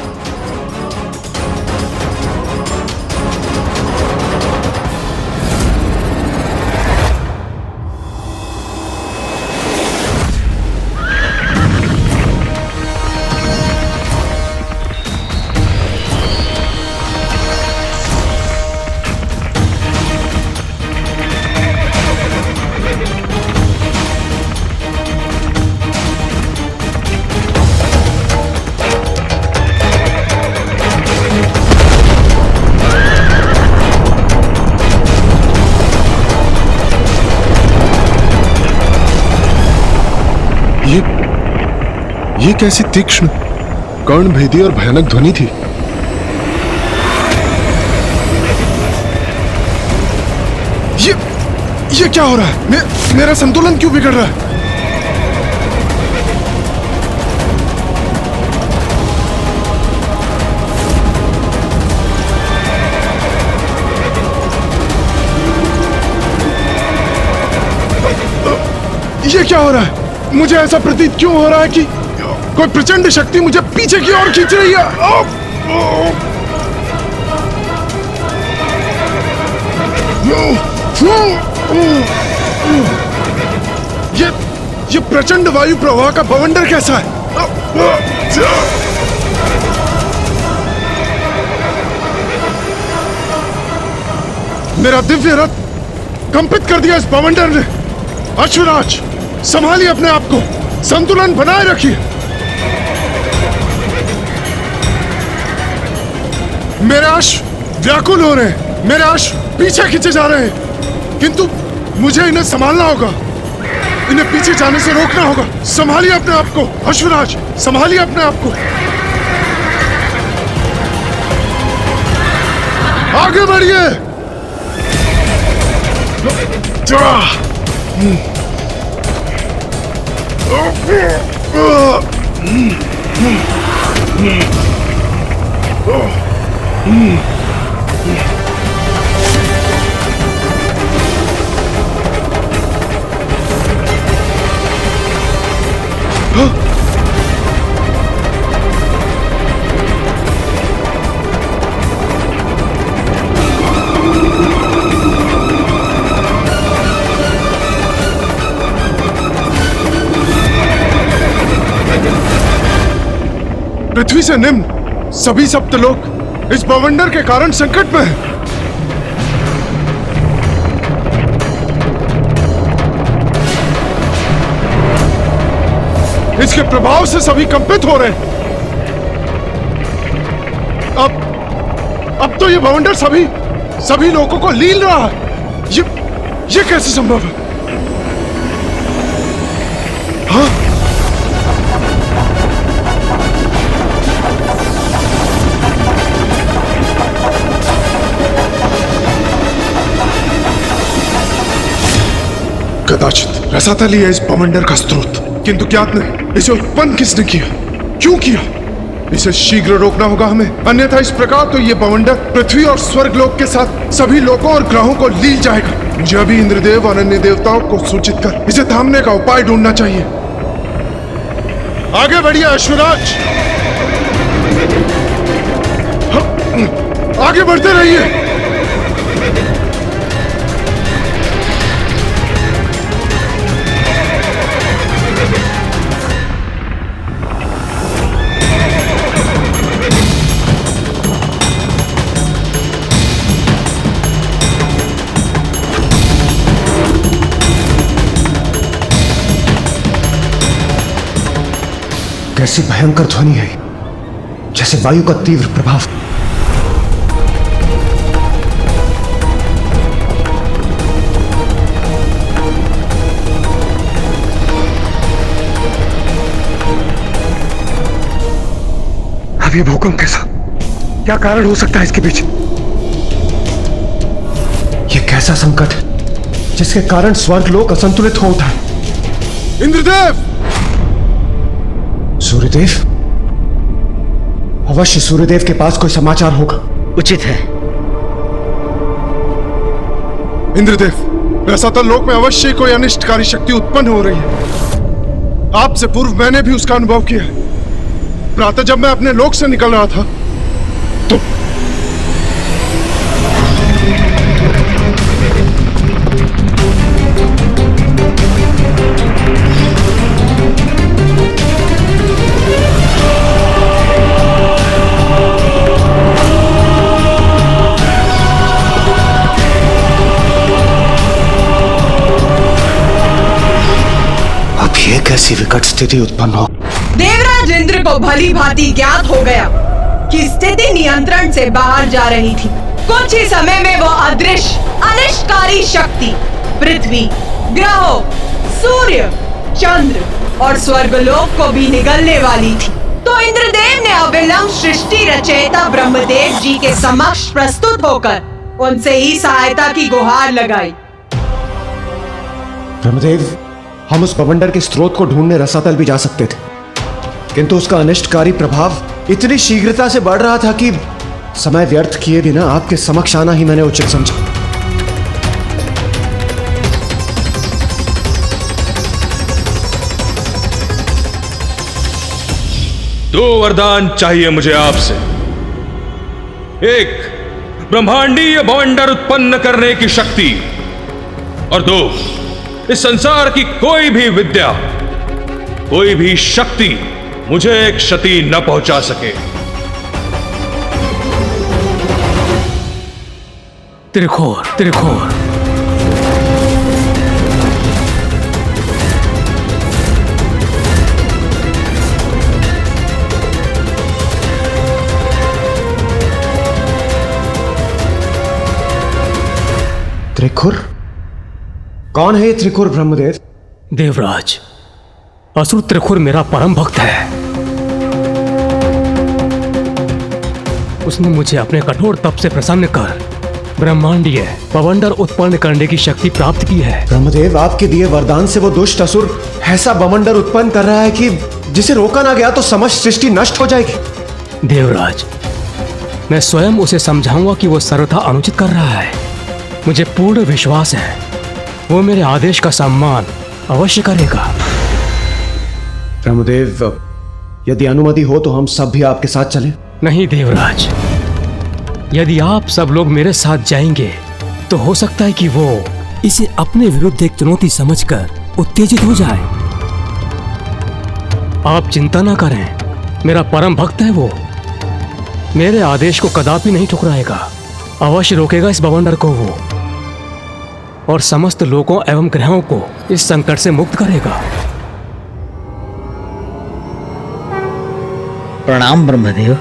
ये कैसी तीक्ष्ण, कर्णभेदी और भयानक ध्वनि थी। ये क्या हो रहा है? मेरा संतुलन क्यों बिगड़ रहा है? ये क्या हो रहा है? मुझे ऐसा प्रतीत क्यों हो रहा है कि कोई प्रचंड शक्ति मुझे पीछे की ओर खींच रही है। ये प्रचंड वायु प्रवाह का बवंडर कैसा है? मेरा दिव्य रथ कंपित कर दिया इस बवंडर ने। अश्वराज, संभालिए अपने आप को, संतुलन बनाए रखिए। मेरे अश्व व्याकुल हो रहे हैं, मेरे अश्व पीछे खींचे जा रहे हैं, किंतु मुझे इन्हें संभालना होगा, इन्हें पीछे जाने से रोकना होगा। संभालिए अपने आप को अश्वराज, संभालिए अपने आप को। आगे बढ़िए। पृथ्वी से निम्न सभी सप्तलोक इस बवंडर के कारण संकट में हैं। इसके प्रभाव से सभी कंपित हो रहे हैं। अब तो ये बवंडर सभी लोगों को लील रहा है। ये कैसे संभव है? हाँ? रसातल ही है इस बवंडर का स्रोत, किंतु ज्ञात नहीं इसे उत्पन्न किसने किया, क्यों किया। इसे शीघ्र रोकना होगा हमें, अन्यथा इस प्रकार तो ये बवंडर पृथ्वी और स्वर्गलोक के साथ सभी लोकों और ग्रहों को लील जाएगा। मुझे अभी इंद्रदेव और अन्य देवताओं को सूचित कर इसे थामने का उपाय ढूंढना चाहिए। आगे बढ़िए अश्वराज, आगे बढ़ते रहिए। कैसी भयंकर ध्वनि है, जैसे वायु का तीव्र प्रभाव। अब ये भूकंप कैसा, क्या कारण हो सकता है इसके पीछे? ये कैसा संकट है जिसके कारण स्वर्गलोक असंतुलित हो उठा है? इंद्रदेव! सूर्यदेव, अवश्य सूर्यदेव के पास कोई समाचार होगा। उचित है। इंद्रदेव, रसातल लोक में अवश्य कोई अनिष्टकारी शक्ति उत्पन्न हो रही है। आपसे पूर्व मैंने भी उसका अनुभव किया है। प्रातः जब मैं अपने लोक से निकल रहा था तो ये कैसी विकट स्थिति उत्पन्न हो। देवराज इंद्र को भली भांति ज्ञात हो गया कि स्थिति नियंत्रण से बाहर जा रही थी। कुछ ही समय में वो अदृश्य अनिष्टकारी शक्ति पृथ्वी, ग्रहों, सूर्य, चंद्र और स्वर्गलोक को भी निगलने वाली थी। तो इंद्रदेव ने अविलंब सृष्टि रचयिता ब्रह्मदेव जी के समक्ष प्रस्तुत होकर उनसे ही सहायता की गुहार लगाई। ब्रह्मदेव, हम उस बवंडर के स्रोत को ढूंढने रसातल भी जा सकते थे, किंतु उसका अनिष्टकारी प्रभाव इतनी शीघ्रता से बढ़ रहा था कि समय व्यर्थ किए बिना आपके समक्ष आना ही मैंने उचित समझा। दो वरदान चाहिए मुझे आपसे। एक, ब्रह्मांडीय बवंडर उत्पन्न करने की शक्ति, और दो, इस संसार की कोई भी विद्या, कोई भी शक्ति मुझे एक क्षति न पहुंचा सके। त्रिखोर, त्रिखोर। त्रिखुर? कौन है ये त्रिखुर ब्रह्मदेव? देवराज, असुर त्रिखुर मेरा परम भक्त है। उसने मुझे अपने कठोर तप से प्रसन्न कर ब्रह्मांडीय बवंडर उत्पन्न करने की शक्ति प्राप्त की है। ब्रह्मदेव, आपके दिए वरदान से वो दुष्ट असुर ऐसा बवंडर उत्पन्न कर रहा है कि जिसे रोका ना गया तो समस्त सृष्टि नष्ट हो जाएगी। देवराज, मैं स्वयं उसे समझाऊंगा कि वो सर्वथा अनुचित कर रहा है। मुझे पूर्ण विश्वास है वो मेरे आदेश का सम्मान अवश्य करेगा। ब्रह्मदेव, यदि अनुमति हो तो हम सब भी आपके साथ चलें। नहीं देवराज, यदि आप सब लोग मेरे साथ जाएंगे तो हो सकता है कि वो इसे अपने विरुद्ध एक चुनौती समझकर उत्तेजित हो जाए। आप चिंता ना करें, मेरा परम भक्त है वो। मेरे आदेश को कदापि नहीं ठुकराएगा, अवश्य रोकेगा इस बवंडर को वो, और समस्त लोगों एवं ग्रहों को इस संकट से मुक्त करेगा। प्रणाम ब्रह्मदेव।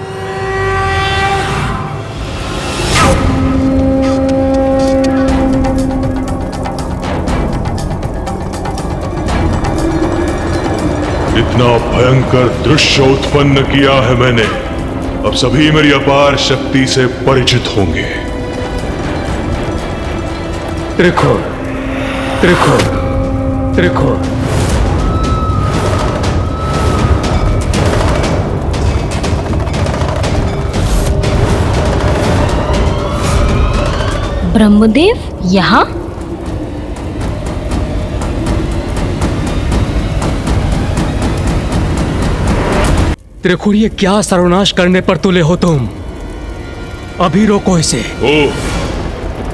इतना भयंकर दृश्य उत्पन्न किया है मैंने, अब सभी मेरी अपार शक्ति से परिचित होंगे। त्रिखुर, त्रिखुर, त्रिखुर, ब्रह्मदेव यहाँ? त्रिखुर, ये क्या सर्वनाश करने पर तुले हो तुम? अभी रोको इसे। ओ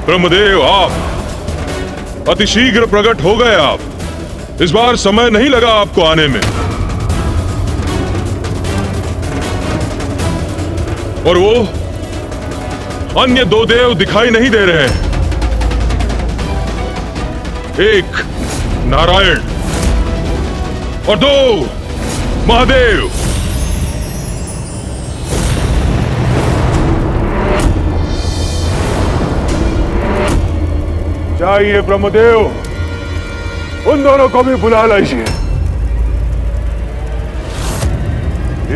ब्रह्मदेव, आप अतिशीघ्र प्रकट हो गए। आप इस बार समय नहीं लगा आपको आने में। और वो अन्य दो देव दिखाई नहीं दे रहे हैं। एक नारायण और दो महादेव। जाइए ब्रह्मदेव, उन दोनों को भी बुला लीजिए।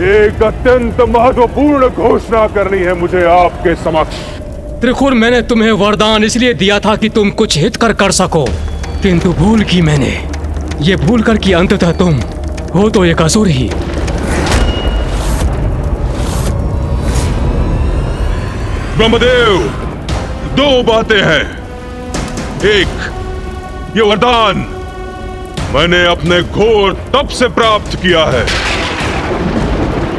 एक अत्यंत महत्वपूर्ण घोषणा करनी है मुझे आपके समक्ष। त्रिखुर, मैंने तुम्हें वरदान इसलिए दिया था कि तुम कुछ हित कर सको, किंतु भूल की मैंने। ये भूल कर कि अंततः तुम हो तो एक असुर ही। ब्रह्मदेव, दो बातें हैं। एक, ये वरदान मैंने अपने घोर तप से प्राप्त किया है।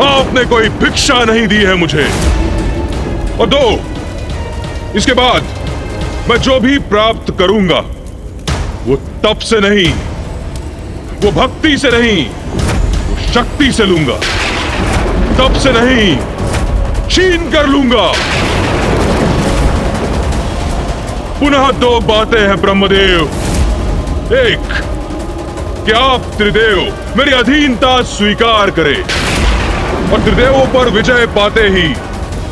आपने कोई भिक्षा नहीं दी है मुझे। और दो, इसके बाद मैं जो भी प्राप्त करूंगा वो तप से नहीं, वो भक्ति से नहीं, वो शक्ति से लूंगा। तप से नहीं, छीन कर लूंगा। पुनः दो बातें हैं ब्रह्मदेव। एक, कि आप त्रिदेव मेरी अधीनता स्वीकार करें, और त्रिदेवों पर विजय पाते ही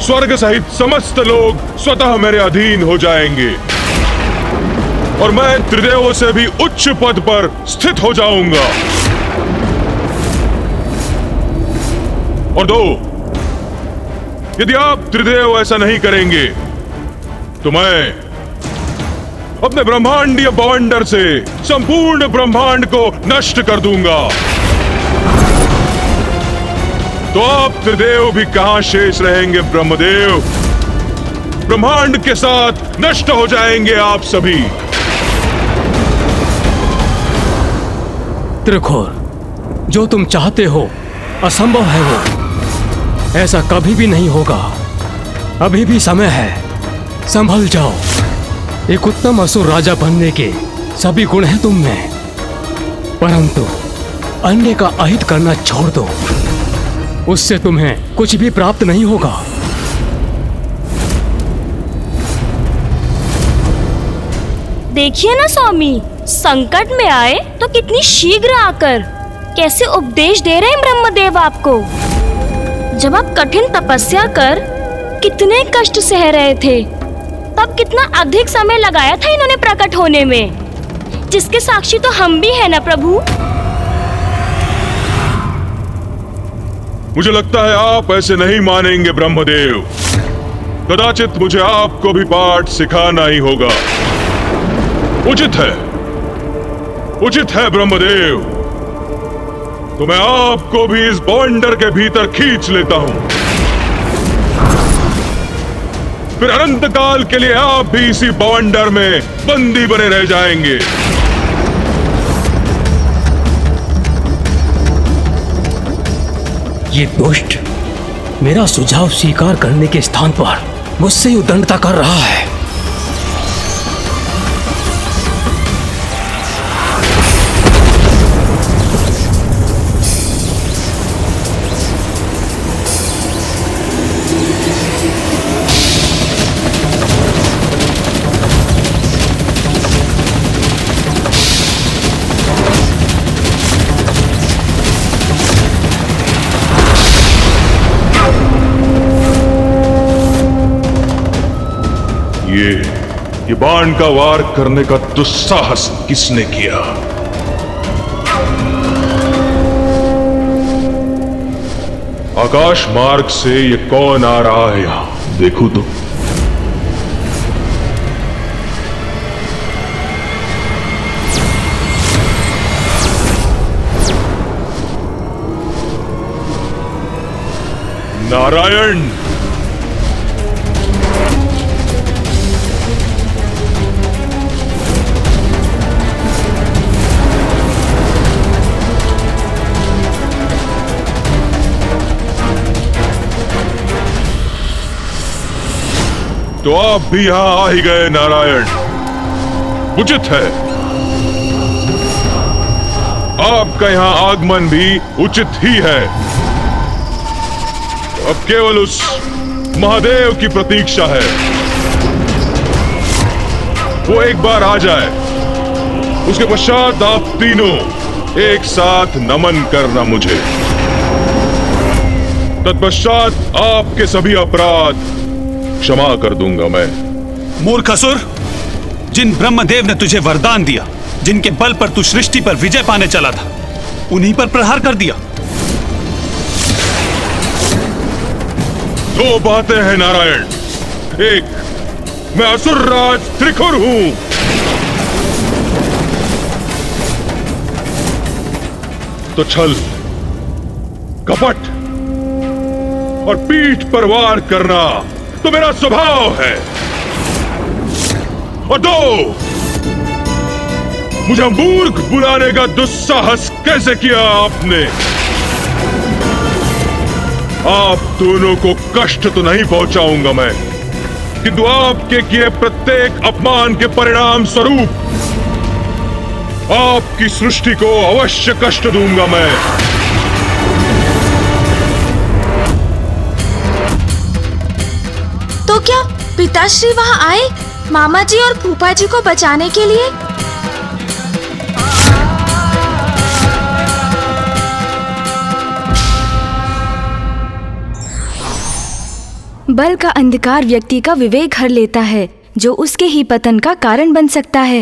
स्वर्ग सहित समस्त लोग स्वतः मेरे अधीन हो जाएंगे, और मैं त्रिदेवों से भी उच्च पद पर स्थित हो जाऊंगा। और दो, यदि आप त्रिदेव ऐसा नहीं करेंगे तो मैं अपने ब्रह्मांडीय बवंडर से संपूर्ण ब्रह्मांड को नष्ट कर दूंगा। तो आप त्रिदेव भी कहां शेष रहेंगे ब्रह्मदेव। ब्रह्मांड के साथ नष्ट हो जाएंगे आप सभी। त्रिखुर, जो तुम चाहते हो असंभव है वो। ऐसा कभी भी नहीं होगा। अभी भी समय है, संभल जाओ। एक उत्तम असुर राजा बनने के सभी गुण हैं तुम में, परंतु अन्य का अहित करना छोड़ दो। उससे तुम्हें कुछ भी प्राप्त नहीं होगा। देखिए ना स्वामी, संकट में आए तो कितनी शीघ्र आकर कैसे उपदेश दे रहे हैं ब्रह्मदेव आपको। जब आप कठिन तपस्या कर कितने कष्ट सह रहे थे, तब कितना अधिक समय लगाया था इन्होंने प्रकट होने में, जिसके साक्षी तो हम भी हैं ना प्रभु। मुझे लगता है आप ऐसे नहीं मानेंगे ब्रह्मदेव। कदाचित मुझे आपको भी पाठ सिखाना ही होगा। उचित है ब्रह्मदेव। तो मैं आपको भी इस बवंडर के भीतर खींच लेता हूं। फिर अनंत काल के लिए आप भी इसी बवंडर में बंदी बने रह जाएंगे। ये दुष्ट मेरा सुझाव स्वीकार करने के स्थान पर मुझसे ही उद्दंडता कर रहा है। ये बाण का वार करने का दुस्साहस किसने किया? आकाश मार्ग से ये कौन आ रहा है यहां? देखो तो। नारायण, तो आप भी यहां आ ही गए नारायण। उचित है, आपका यहां आगमन भी उचित ही है। अब केवल उस महादेव की प्रतीक्षा है, वो एक बार आ जाए, उसके पश्चात आप तीनों एक साथ नमन करना मुझे। तत्पश्चात आपके सभी अपराध क्षमा कर दूंगा मैं। मूर्ख असुर, जिन ब्रह्मदेव ने तुझे वरदान दिया, जिनके बल पर तू सृष्टि पर विजय पाने चला था, उन्हीं पर प्रहार कर दिया। दो बातें हैं नारायण। एक, मैं असुरराज त्रिखुर हूं। तो छल, कपट और पीठ पर वार करना तो मेरा स्वभाव है। और दो, मुझे मूर्ख बुलाने का दुस्साहस कैसे किया आपने? आप दोनों को कष्ट तो नहीं पहुंचाऊंगा मैं, किंतु आपके किए प्रत्येक अपमान के परिणाम स्वरूप आपकी सृष्टि को अवश्य कष्ट दूंगा मैं। तो क्या पिताश्री वहाँ आए मामा जी और फूफा जी को बचाने के लिए? बल का अंधकार व्यक्ति का विवेक हर लेता है, जो उसके ही पतन का कारण बन सकता है।